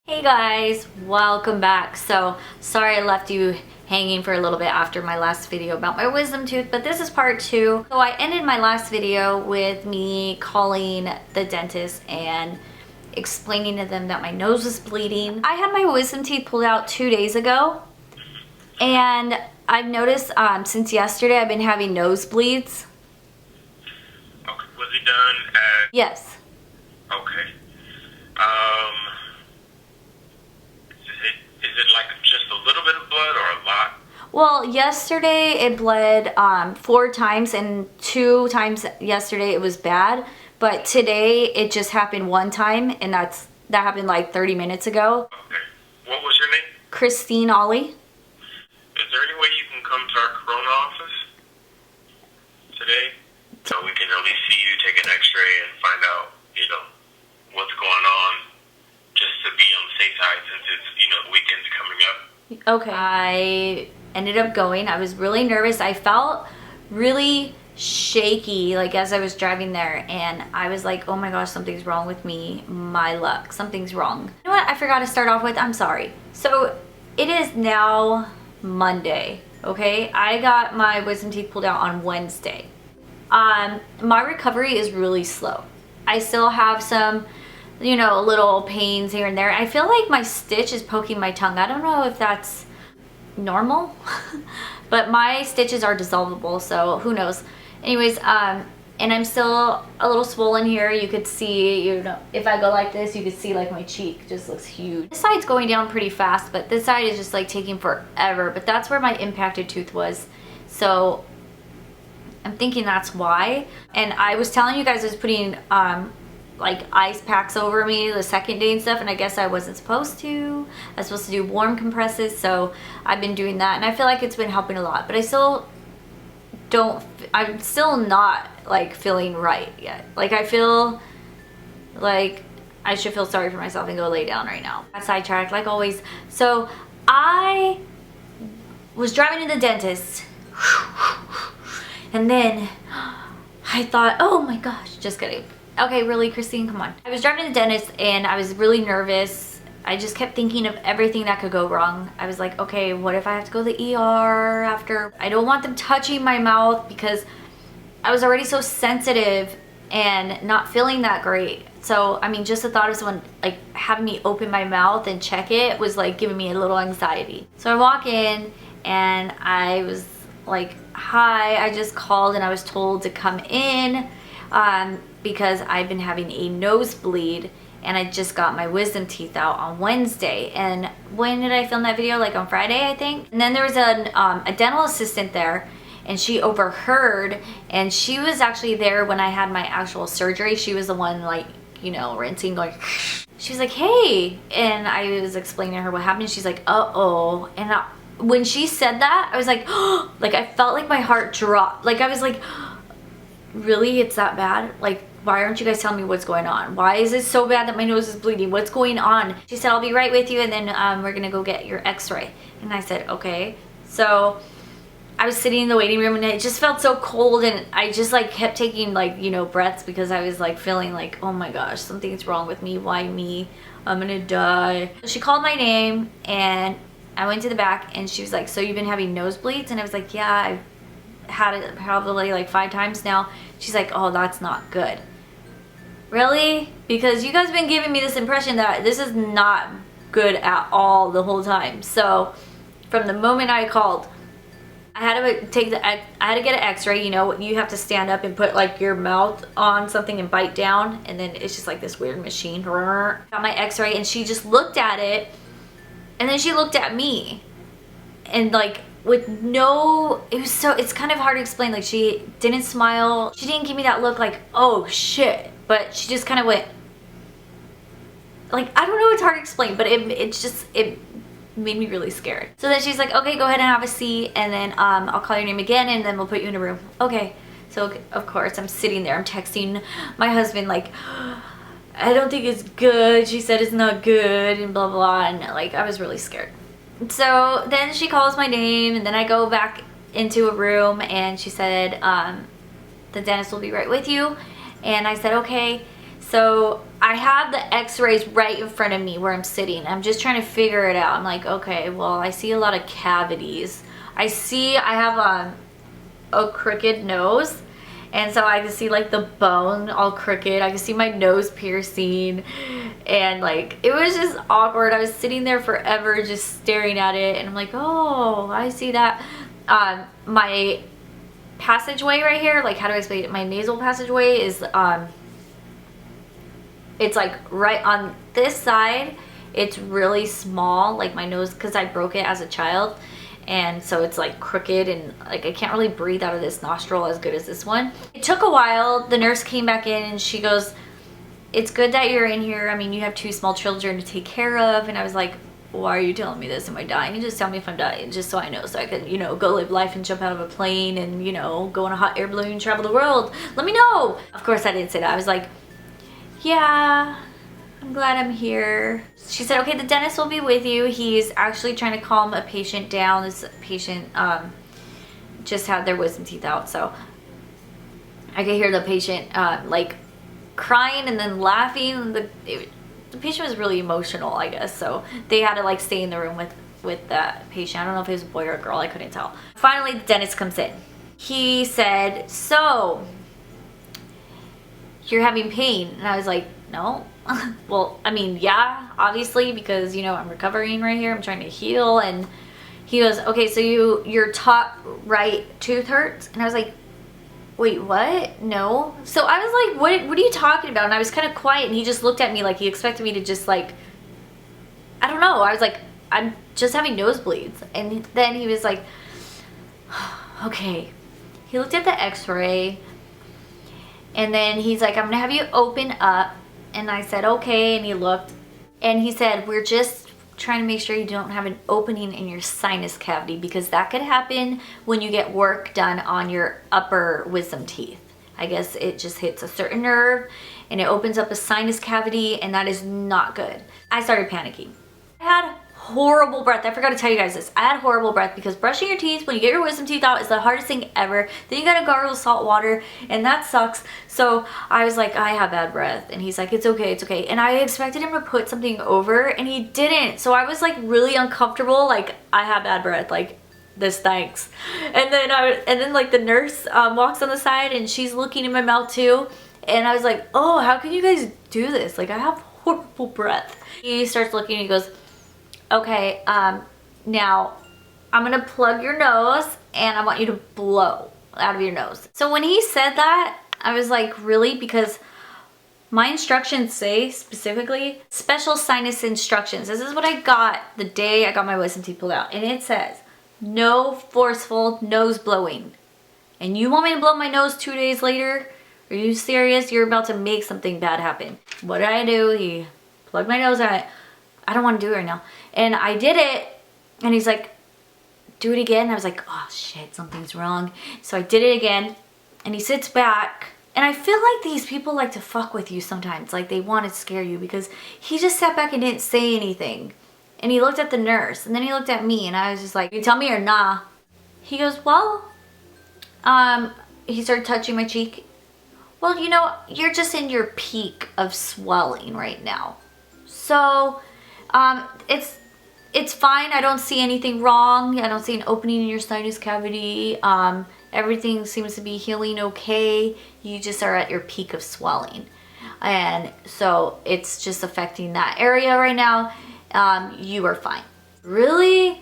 Hey guys, welcome back. So sorry I left you hanging for a little bit after my last video about my wisdom tooth, but this is part 2. So I ended my last video with me calling the dentist and explaining to them that my nose was bleeding. I had my wisdom teeth pulled out 2 days ago, and I've noticed since yesterday I've been having nosebleeds. Okay, was it done at... Yes. Okay. Is it like just a little bit of blood or a lot? Well, yesterday it bled 4 times, and 2 times yesterday it was bad. But today it just happened 1 time, and that happened like 30 minutes ago. Okay. What was your name? Cristeen Olley. Is there any way you can come to our corona office today? So we can at least see you, take an x-ray, and find out, what's going on, just to be on the safe side since it's, the weekend's coming up. Okay. I ended up going. I was really nervous. I felt really shaky like as I was driving there, and I was like, oh my gosh, something's wrong with me. My luck, something's wrong. You know what I forgot to start off with? I'm sorry. So it is now Monday, okay? I got my wisdom teeth pulled out on Wednesday. My recovery is really slow. I still have some little pains here and there. I feel like my stitch is poking my tongue. I don't know if that's normal, but my stitches are dissolvable, so who knows. Anyways, and I'm still a little swollen here. You could see, if I go like this, you could see like my cheek just looks huge. This side's going down pretty fast, but this side is just like taking forever. But that's where my impacted tooth was. So I'm thinking that's why. And I was telling you guys I was putting like ice packs over me the second day and stuff, and I guess I wasn't supposed to. I was supposed to do warm compresses, so I've been doing that, and I feel like it's been helping a lot. But I'm still not like feeling right yet. Like I feel like I should feel sorry for myself and go lay down right now. I sidetracked like always. So I was driving to the dentist, and then I thought, oh my gosh, just kidding. Okay, really, Cristeen, come on. I was driving to the dentist and I was really nervous. I just kept thinking of everything that could go wrong. I was like, okay, what if I have to go to the ER after? I don't want them touching my mouth because I was already so sensitive and not feeling that great. So, I mean, just the thought of someone like having me open my mouth and check it was like giving me a little anxiety. So I walk in and I was like, hi, I just called and I was told to come in because I've been having a nosebleed, and I just got my wisdom teeth out on Wednesday. And when did I film that video? Like on Friday, I think. And then there was a dental assistant there, and she overheard, and she was actually there when I had my actual surgery. She was the one like, rinsing, going. She was like, hey, and I was explaining to her what happened, and she's like, uh-oh. And when she said that, I was like, oh, like I felt like my heart dropped. Like I was like, really, it's that bad? Like, why aren't you guys telling me what's going on? Why is it so bad that my nose is bleeding? What's going on? She said, I'll be right with you, and then we're gonna go get your x-ray. And I said, okay. So I was sitting in the waiting room, and it just felt so cold, and I just like kept taking like breaths because I was like feeling like, oh my gosh, something's wrong with me. Why me? I'm gonna die. She called my name, and I went to the back, and she was like, so you've been having nosebleeds? And I was like, yeah, I've had it probably like 5 times now. She's like, oh, that's not good. Really? Because you guys have been giving me this impression that this is not good at all the whole time. So from the moment I called, I had to get an x-ray. You have to stand up and put like your mouth on something and bite down, and then it's just like this weird machine. Got my x-ray, and she just looked at it, and then she looked at me, and like with it's kind of hard to explain. Like she didn't smile. She didn't give me that look like, oh shit. But she just kind of went, like, I don't know, it's hard to explain, but it made me really scared. So then she's like, okay, go ahead and have a seat, and then I'll call your name again, and then we'll put you in a room. Okay. So of course I'm sitting there, I'm texting my husband like, I don't think it's good. She said it's not good, and blah, blah, and like I was really scared. So then she calls my name, and then I go back into a room, and she said, the dentist will be right with you. And I said, okay. So I have the x-rays right in front of me where I'm sitting. I'm just trying to figure it out. I'm like, okay, well, I see a lot of cavities. I have a crooked nose. And so I can see like the bone all crooked. I can see my nose piercing. And like, it was just awkward. I was sitting there forever just staring at it. And I'm like, oh, I see that. My passageway right here, like, how do I explain it? My nasal passageway is, it's like right on this side. It's really small, like my nose, because I broke it as a child. And so it's like crooked and like I can't really breathe out of this nostril as good as this one. It took a while. The nurse came back in and she goes, it's good that you're in here. I mean, you have 2 small children to take care of. And I was like, why are you telling me this? Am I dying? Just tell me if I'm dying, just so I know, so I can, you know, go live life and jump out of a plane and, you know, go on a hot air balloon, travel the world. Let me know. Of course I didn't say that. I was like, yeah, I'm glad I'm here. She said, okay, the dentist will be with you. He's actually trying to calm a patient down. This patient just had their wisdom teeth out. So I could hear the patient like crying and then laughing. The patient was really emotional, I guess. So they had to like stay in the room with that patient. I don't know if it was a boy or a girl. I couldn't tell. Finally, the dentist comes in. He said, so you're having pain? And I was like, no. Well, I mean, yeah, obviously, because, you know, I'm recovering right here. I'm trying to heal. And he goes, okay, so your top right tooth hurts? And I was like, wait, what? No. So I was like, what are you talking about? And I was kind of quiet, and he just looked at me like he expected me to just like, I don't know. I was like, I'm just having nosebleeds. And then he was like, okay. He looked at the x-ray, and then he's like, I'm gonna have you open up. And I said, okay. And he looked, and he said, we're just trying to make sure you don't have an opening in your sinus cavity, because that could happen when you get work done on your upper wisdom teeth. I guess it just hits a certain nerve and it opens up a sinus cavity, and that is not good. I started panicking. I had horrible breath. I forgot to tell you guys this. I had horrible breath because brushing your teeth when you get your wisdom teeth out is the hardest thing ever. Then you gotta gargle salt water, and that sucks. So I was like, I have bad breath. And he's like, it's okay, it's okay. And I expected him to put something over, and he didn't. So I was like really uncomfortable. Like, I have bad breath. Like, this stinks. And then like the nurse walks on the side, and she's looking in my mouth too. And I was like, oh, how can you guys do this? Like, I have horrible breath. He starts looking, and he goes, okay, now I'm gonna plug your nose, and I want you to blow out of your nose. So when he said that, I was like, really? Because my instructions say specifically special sinus instructions. This is what I got the day I got my wisdom teeth pulled out. And it says, no forceful nose blowing. And you want me to blow my nose 2 days later? Are you serious? You're about to make something bad happen. What did I do? He plugged my nose out. I don't want to do it right now. And I did it, and he's like, do it again. And I was like, oh shit, something's wrong. So I did it again, and he sits back. And I feel like these people like to fuck with you sometimes. Like, they want to scare you, because he just sat back and didn't say anything. And he looked at the nurse, and then he looked at me, and I was just like, you tell me or nah? He goes, well, he started touching my cheek. Well, you know, you're just in your peak of swelling right now. So it's fine. I don't see anything wrong. I don't see an opening in your sinus cavity. Everything seems to be healing okay. You just are at your peak of swelling. And so it's just affecting that area right now. You are fine. Really?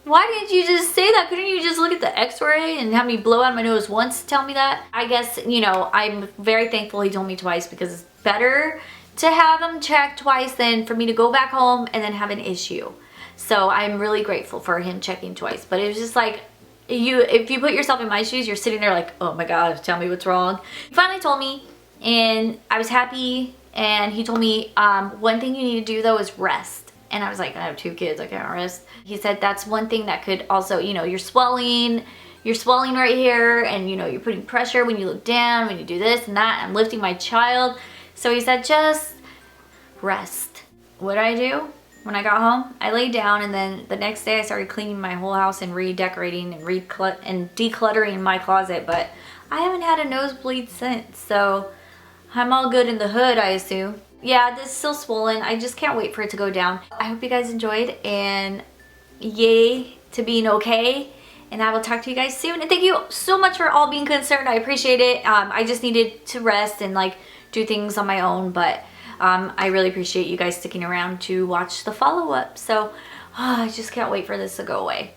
Why didn't you just say that? Couldn't you just look at the x-ray and have me blow out my nose once to tell me that? I guess, you know, I'm very thankful he told me twice, because it's better to have him check twice than for me to go back home and then have an issue. So I'm really grateful for him checking twice. But it was just like, if you put yourself in my shoes, you're sitting there like, oh my God, tell me what's wrong. He finally told me, and I was happy. And he told me, one thing you need to do though is rest. And I was like, I have 2 kids, I can't rest. He said that's one thing that could also, you know, you're swelling right here, and you know, you're putting pressure when you look down, when you do this and that. I'm lifting my child. So he said, just rest. What did I do when I got home? I laid down, and then the next day I started cleaning my whole house and redecorating and decluttering my closet. But I haven't had a nosebleed since. So I'm all good in the hood, I assume. Yeah, this is still swollen. I just can't wait for it to go down. I hope you guys enjoyed, and yay to being okay. And I will talk to you guys soon. And thank you so much for all being concerned. I appreciate it. I just needed to rest and like do things on my own, but I really appreciate you guys sticking around to watch the follow-up. So I just can't wait for this to go away.